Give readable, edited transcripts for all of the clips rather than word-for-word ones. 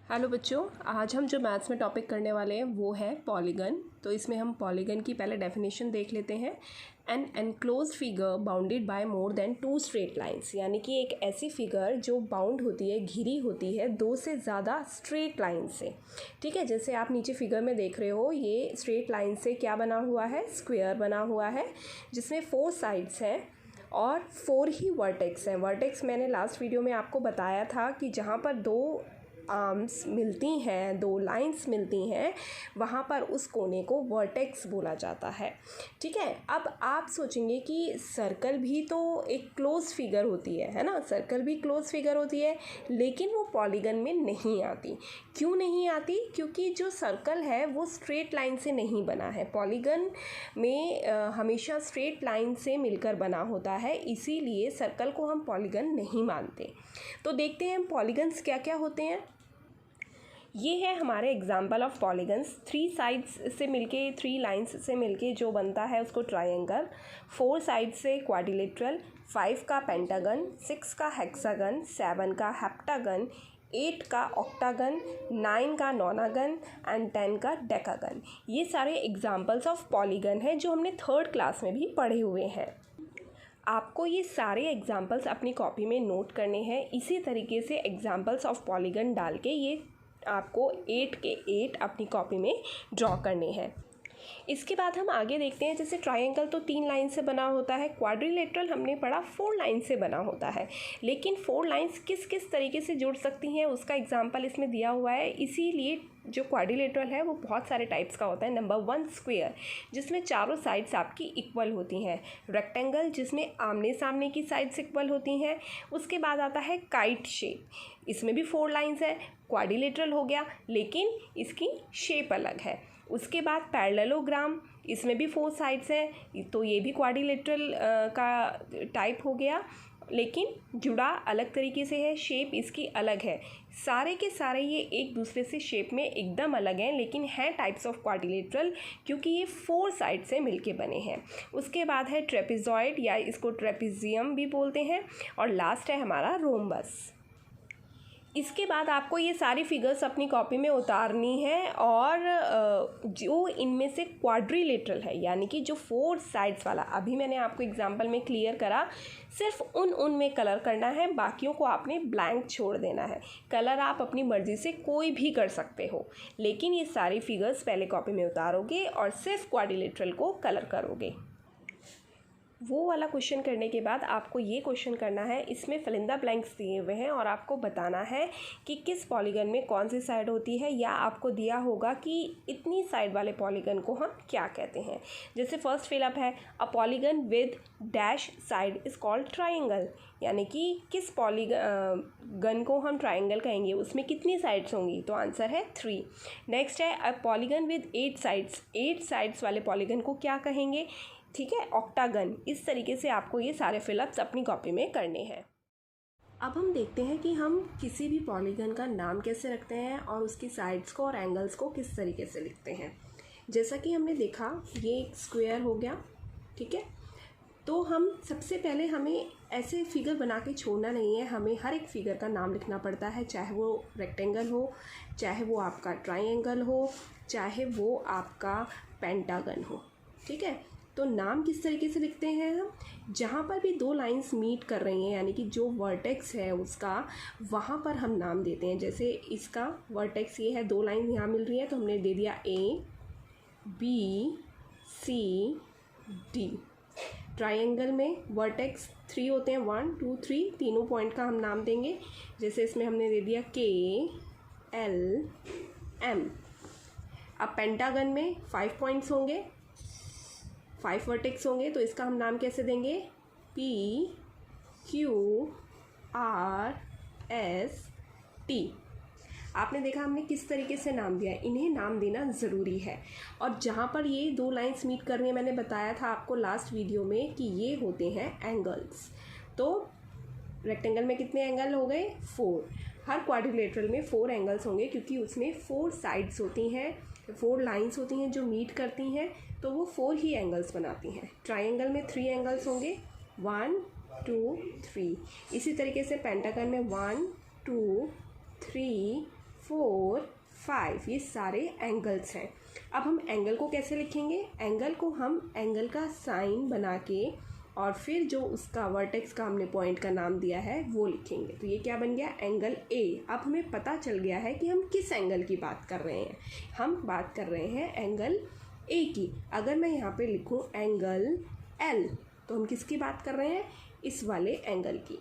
Hello बच्चों, आज हम जो मैथ्स में टॉपिक करने वाले हैं वो है पॉलीगन। तो इसमें हम पॉलीगन की पहले डेफिनेशन देख लेते हैं। An enclosed figure bounded by more than two straight lines, यानी कि एक ऐसी फिगर जो बाउंड होती है, घिरी होती है दो से ज़्यादा स्ट्रेट लाइन से। ठीक है, जैसे आप नीचे फिगर में देख रहे हो, ये स्ट्रेट लाइन से क्या बना हुआ है, स्क्वायर बना हुआ है जिसमें 4 साइड्स हैं और 4 ही वर्टेक्स हैं। वर्टेक्स मैंने लास्ट वीडियो में आपको बताया था कि जहाँ पर दो आर्म्स मिलती हैं, दो लाइंस मिलती हैं, वहाँ पर उस कोने को वर्टेक्स बोला जाता है। ठीक है, अब आप सोचेंगे कि सर्कल भी तो एक क्लोज फिगर होती है ना, सर्कल भी क्लोज फिगर होती है, लेकिन वो पॉलीगन में नहीं आती। क्यों नहीं आती? क्योंकि जो सर्कल है वो स्ट्रेट लाइन से नहीं बना है। पॉलीगन में हमेशा स्ट्रेट लाइन से मिलकर बना होता है, इसीलिए सर्कल को हम पॉलीगन नहीं मानते। तो देखते हैं पॉलीगन्स क्या क्या होते हैं। ये है हमारे एग्जाम्पल ऑफ पॉलीगन्स। 3 साइड्स से मिलके, 3 लाइंस से मिलके जो बनता है उसको ट्रायंगल, 4 साइड से क्वाड्रिलेटरल, 5 का पेंटागन, 6 का हेक्सागन, 7 का हेप्टागन, 8 का ऑक्टागन, 9 का नॉनागन एंड 10 का डेकागन। ये सारे एग्जाम्पल्स ऑफ पॉलीगन हैं जो हमने 3rd क्लास में भी पढ़े हुए हैं। आपको ये सारे एग्जाम्पल्स अपनी कॉपी में नोट करने हैं। इसी तरीके से एग्जाम्पल्स ऑफ पॉलीगन डाल के ये आपको 8 के 8 अपनी कॉपी में ड्रॉ करने हैं। इसके बाद हम आगे देखते हैं। जैसे ट्रायंगल तो 3 लाइन से बना होता है, क्वाड्रिलेटरल हमने पढ़ा 4 लाइन से बना होता है। लेकिन 4 लाइंस किस किस तरीके से जुड़ सकती हैं उसका एग्जाम्पल इसमें दिया हुआ है। इसीलिए जो क्वाड्रिलेटरल है वो बहुत सारे टाइप्स का होता है। नंबर 1 स्क्वायर, जिसमें चारों साइड्स आपकी इक्वल होती हैं। रेक्टेंगल, जिसमें आमने सामने की साइड्स इक्वल होती हैं। उसके बाद आता है काइट शेप, इसमें भी 4 लाइंस है, क्वाड्रिलेटरल हो गया लेकिन इसकी शेप अलग है। उसके बाद पैरेललोग्राम, इसमें भी 4 साइड्स हैं, तो ये भी क्वाड्रिलेटरल का टाइप हो गया लेकिन जुड़ा अलग तरीके से है, शेप इसकी अलग है। सारे के सारे ये एक दूसरे से शेप में एकदम अलग हैं, लेकिन हैं टाइप्स ऑफ क्वाड्रिलेटरल क्योंकि ये 4 साइड से मिलके बने हैं। उसके बाद है ट्रेपेजॉइड, या इसको ट्रेपेजियम भी बोलते हैं, और लास्ट है हमारा रोम्बस। इसके बाद आपको ये सारी फिगर्स अपनी कॉपी में उतारनी है और जो इनमें से क्वाड्रिलेटरल है, यानी कि जो 4 साइड्स वाला, अभी मैंने आपको एग्जांपल में क्लियर करा, सिर्फ उनमें कलर करना है, बाकियों को आपने ब्लैंक छोड़ देना है। कलर आप अपनी मर्ज़ी से कोई भी कर सकते हो, लेकिन ये सारी फिगर्स पहले कॉपी में उतारोगे और सिर्फ क्वाड्रिलेटरल को कलर करोगे। वो वाला क्वेश्चन करने के बाद आपको ये क्वेश्चन करना है, इसमें फिलिंदा ब्लैंक्स दिए हुए हैं और आपको बताना है कि किस पॉलीगन में कौन सी साइड होती है, या आपको दिया होगा कि इतनी साइड वाले पॉलीगन को हम क्या कहते हैं। जैसे फर्स्ट फिलअप है, a polygon with dash side is called triangle, यानी कि किस पॉलीगन को हम ट्राइंगल कहेंगे, उसमें कितनी साइड्स होंगी, तो आंसर है 3। नेक्स्ट है a polygon with 8 sides, 8 sides वाले पॉलीगन को क्या कहेंगे, ठीक है, ऑक्टागन। इस तरीके से आपको ये सारे फिलअप्स अपनी कॉपी में करने हैं। अब हम देखते हैं कि हम किसी भी पॉलीगन का नाम कैसे रखते हैं और उसकी साइड्स को और एंगल्स को किस तरीके से लिखते हैं। जैसा कि हमने देखा, ये एक स्क्वायर हो गया, ठीक है। तो हम सबसे पहले, हमें ऐसे फिगर बना के छोड़ना नहीं है, हमें हर एक फिगर का नाम लिखना पड़ता है, चाहे वो रेक्टेंगल हो, चाहे वो आपका ट्राइंगल हो, चाहे वो आपका पेंटागन हो, ठीक है। तो नाम किस तरीके से लिखते हैं हम, जहाँ पर भी 2 लाइंस मीट कर रही हैं, यानी कि जो वर्टेक्स है उसका, वहाँ पर हम नाम देते हैं। जैसे इसका वर्टेक्स ये है, 2 लाइन यहाँ मिल रही है, तो हमने दे दिया A, B, C, D। Triangle में वर्टेक्स 3 होते हैं, 1 2 3, तीनों पॉइंट का हम नाम देंगे। जैसे इसमें हमने दे दिया K, L, M। अब पेंटागन में 5 पॉइंट्स होंगे, 5 वर्टेक्स होंगे, तो इसका हम नाम कैसे देंगे, P, Q, R, S, T। आपने देखा हमने किस तरीके से नाम दिया है, इन्हें नाम देना ज़रूरी है। और जहाँ पर ये 2 लाइंस मीट कर रही हैं, मैंने बताया था आपको लास्ट वीडियो में कि ये होते हैं एंगल्स। तो रेक्टेंगल में कितने एंगल हो गए, 4। हर क्वाड्रिलेटरल में 4 एंगल्स होंगे क्योंकि उसमें 4 साइड्स होती हैं, 4 लाइंस होती हैं जो मीट करती हैं, तो वो 4 ही एंगल्स बनाती हैं। ट्रायंगल में 3 एंगल्स होंगे, 1 2 3। इसी तरीके से पेंटागन में 1 2 3 4, 5 ये सारे एंगल्स हैं। अब हम एंगल को कैसे लिखेंगे? एंगल को हम एंगल का साइन बना के और फिर जो उसका वर्टेक्स का हमने पॉइंट का नाम दिया है वो लिखेंगे। तो ये क्या बन गया? Angle A. अब हमें पता चल गया है कि हम किस एंगल की बात कर रहे हैं। हम बात कर रहे हैं एंगल ए की। अगर मैं यहाँ पे लिखूँ एंगल एल तो हम किसकी बात कर रहे हैं? इस वाले एंगल की।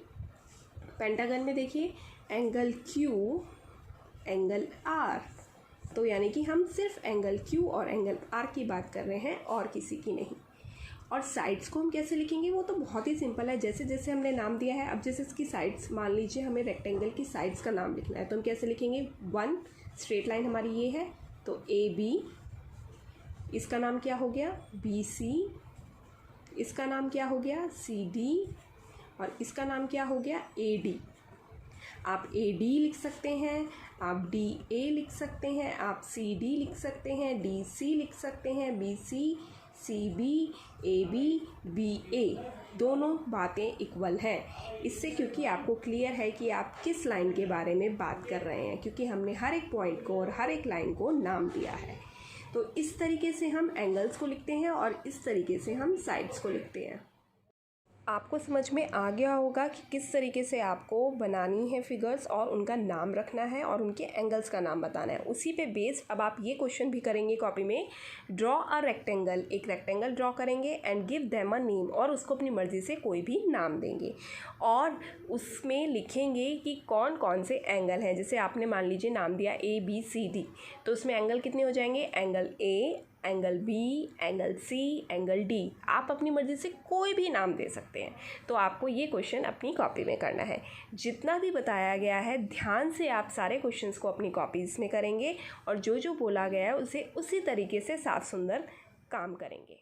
पेंटागन में देखिए एंगल क्यू, एंगल आर, तो यानी कि हम सिर्फ एंगल क्यू और एंगल आर की बात कर रहे हैं और किसी की नहीं। और साइड्स को हम कैसे लिखेंगे? वो तो बहुत ही सिंपल है, जैसे जैसे हमने नाम दिया है। अब जैसे इसकी साइड्स, मान लीजिए हमें रेक्टेंगल की साइड्स का नाम लिखना है तो हम कैसे लिखेंगे? 1 स्ट्रेट लाइन हमारी ये है तो ए बी, इसका नाम क्या हो गया? बी सी, इसका नाम क्या हो गया? सी डी, और इसका नाम क्या हो गया? A D. आप ए डी लिख सकते हैं, आप डी ए लिख सकते हैं, आप सी डी लिख सकते हैं, डी सी लिख सकते हैं, B C, C B, A B, B A, दोनों बातें इक्वल हैं। इससे क्योंकि आपको क्लियर है कि आप किस लाइन के बारे में बात कर रहे हैं, क्योंकि हमने हर एक पॉइंट को और हर एक लाइन को नाम दिया है। तो इस तरीके से हम एंगल्स को लिखते हैं और इस तरीके से हम साइड्स को लिखते हैं। आपको समझ में आ गया होगा कि किस तरीके से आपको बनानी है फिगर्स और उनका नाम रखना है और उनके एंगल्स का नाम बताना है। उसी पे बेस्ड अब आप ये क्वेश्चन भी करेंगे कॉपी में। ड्रॉ अ रेक्टेंगल, एक रेक्टेंगल ड्रॉ करेंगे and give them a name, और उसको अपनी मर्ज़ी से कोई भी नाम देंगे और उसमें लिखेंगे कि कौन कौन से एंगल हैं। जैसे आपने मान लीजिए नाम दिया ए बी सी डी, तो उसमें एंगल कितने हो जाएंगे? Angle A, angle B, angle C, angle D. आप अपनी मर्ज़ी से कोई भी नाम दे सकते हैं। तो आपको ये क्वेश्चन अपनी कॉपी में करना है। जितना भी बताया गया है ध्यान से आप सारे क्वेश्चंस को अपनी कॉपीज़ में करेंगे और जो जो बोला गया है उसे उसी तरीके से साफ सुंदर काम करेंगे।